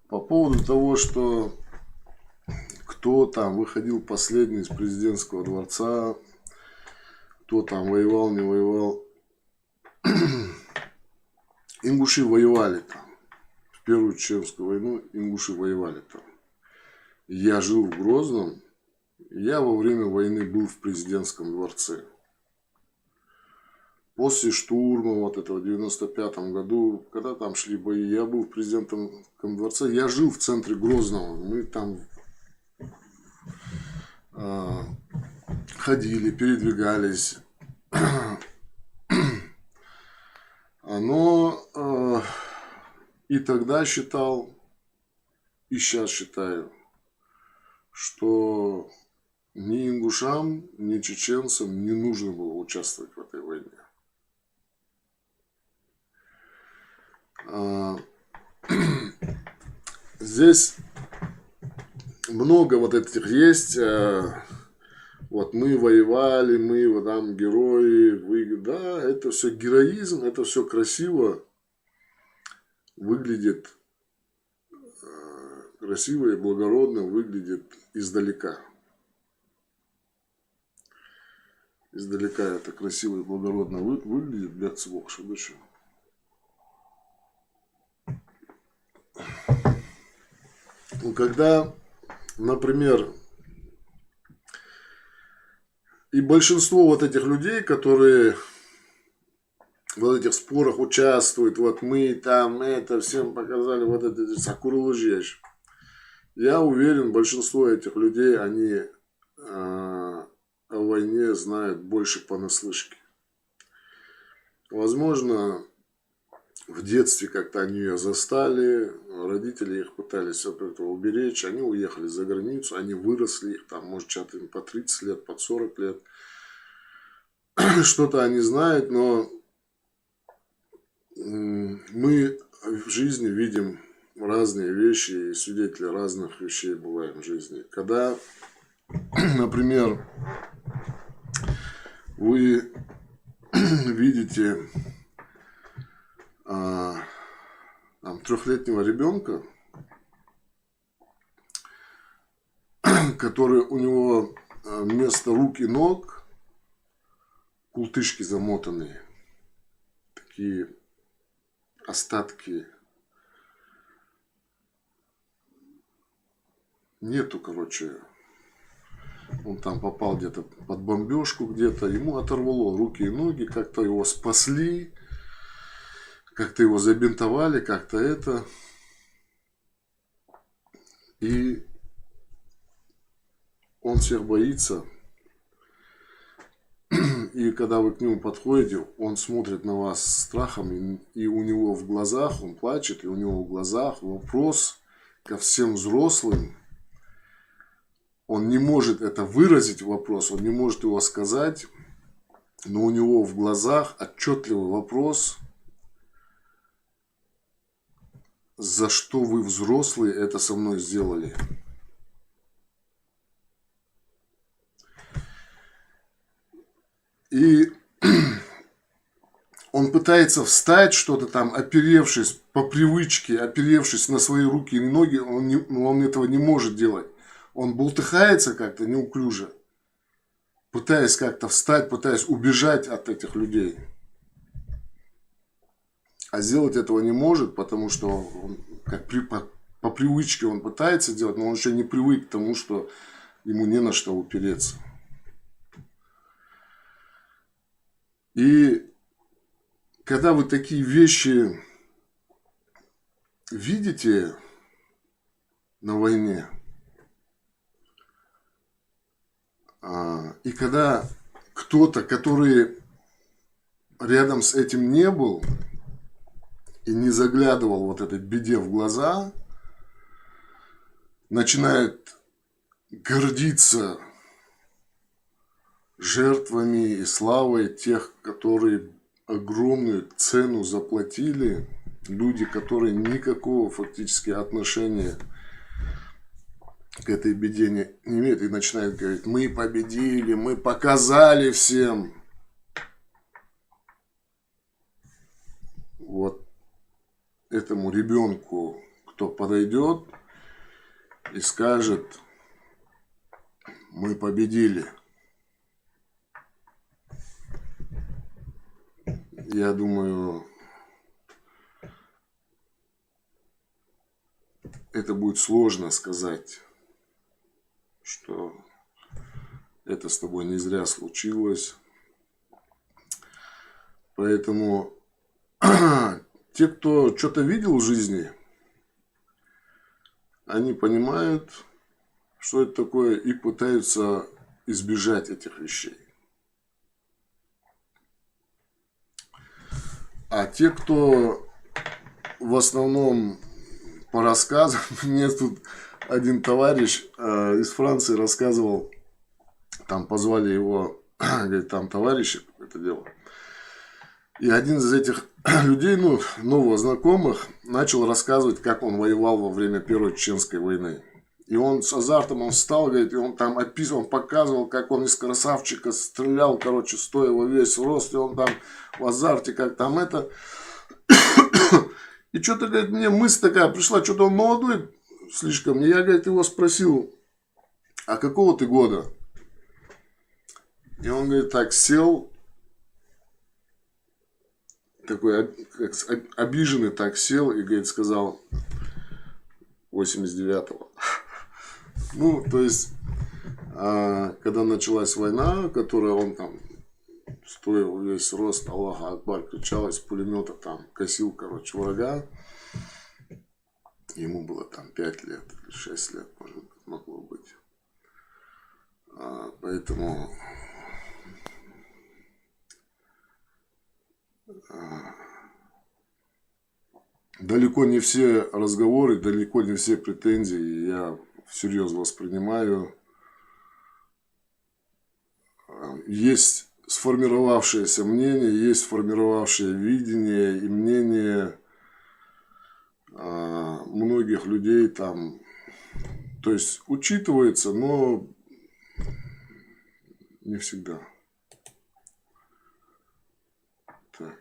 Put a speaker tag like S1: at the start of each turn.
S1: По поводу того, что кто там выходил последний из президентского дворца, кто там воевал, не воевал. Ингуши воевали там. В Первую Чеченскую войну ингуши воевали там. Я жил в Грозном. Я во время войны был в президентском дворце. После штурма вот этого в 95-м году, когда там шли бои, я был в президентском дворце. Я жил в центре Грозного. Мы там ходили, передвигались. Но и тогда считал, и сейчас считаю, что ни ингушам, ни чеченцам не нужно было участвовать в этой войне. Здесь много вот этих есть. Вот мы воевали, мы там герои, вы, да, это все героизм, это все красиво выглядит, красиво и благородно выглядит издалека. Издалека это красиво и благородно выглядит, блядь, свок, что дальше. Когда, например, и большинство вот этих людей, которые в вот этих спорах участвуют, вот мы там это всем показали, вот это сакурулыжеш. Я уверен, большинство этих людей, они о войне знают больше понаслышке. Возможно, в детстве как-то они ее застали, родители их пытались от этого уберечь, они уехали за границу, они выросли, их там, может, что-то им по 30 лет, по 40 лет. Что-то они знают, но мы в жизни видим разные вещи и свидетели разных вещей бываем в жизни. Когда, например, вы видите там, 3-летнего ребенка, который у него вместо рук и ног култышки замотанные, такие остатки, нету, короче, он там попал где-то под бомбежку, где-то ему оторвало руки и ноги, как-то его спасли, как-то его забинтовали, как-то это. И он всех боится. И когда вы к нему подходите, он смотрит на вас с страхом, и у него в глазах, он плачет, и у него в глазах вопрос ко всем взрослым. Он не может это выразить вопрос, он не может его сказать, но у него в глазах отчетливый вопрос: за что вы, взрослые, это со мной сделали? И он пытается встать, что-то там, оперевшись по привычке, оперевшись на свои руки и ноги, он этого не может делать. Он бултыхается как-то неуклюже, пытаясь как-то встать, пытаясь убежать от этих людей. А сделать этого не может, потому что он, по привычке он пытается делать, но он еще не привык к тому, что ему не на что упереться. И когда вы такие вещи видите на войне, и когда кто-то, который рядом с этим не был и не заглядывал вот этой беде в глаза, начинает гордиться жертвами и славой тех, которые огромную цену заплатили, люди, которые никакого фактически отношения к этой беде не имеют, и начинают говорить: мы победили, мы показали всем. Вот этому ребенку, кто подойдет и скажет: мы победили. Я думаю, это будет сложно сказать, что это с тобой не зря случилось. Поэтому те, кто что-то видел в жизни, они понимают, что это такое, и пытаются избежать этих вещей. А те, кто в основном по рассказам, мне тут один товарищ из Франции рассказывал, там позвали его, говорит, там товарищи это дело. И один из этих людей, ну, новых знакомых, начал рассказывать, как он воевал во время Первой Чеченской войны. И он с азартом, он встал, говорит, и он там описывал, он показывал, как он из красавчика стрелял, короче, стоя во весь рост, и он там в азарте, как там это. И что-то, говорит, мне мысль такая пришла, что-то он молодой слишком. И я, говорит, его спросил: а какого ты года? И он, говорит, так сел, такой как обиженный, так сел и, говорит, сказал: 89-го. Ну, то есть, когда началась война, которая он там стоил весь рост, Аллах Акбар, кричал из пулемета, там косил, короче, врага. Ему было там 5 лет или 6 лет, может быть, могло быть. Поэтому далеко не все разговоры, далеко не все претензии я всерьез воспринимаю. Есть сформировавшееся мнение, есть сформировавшее видение и мнение многих людей там, то есть учитывается, но не всегда. Так.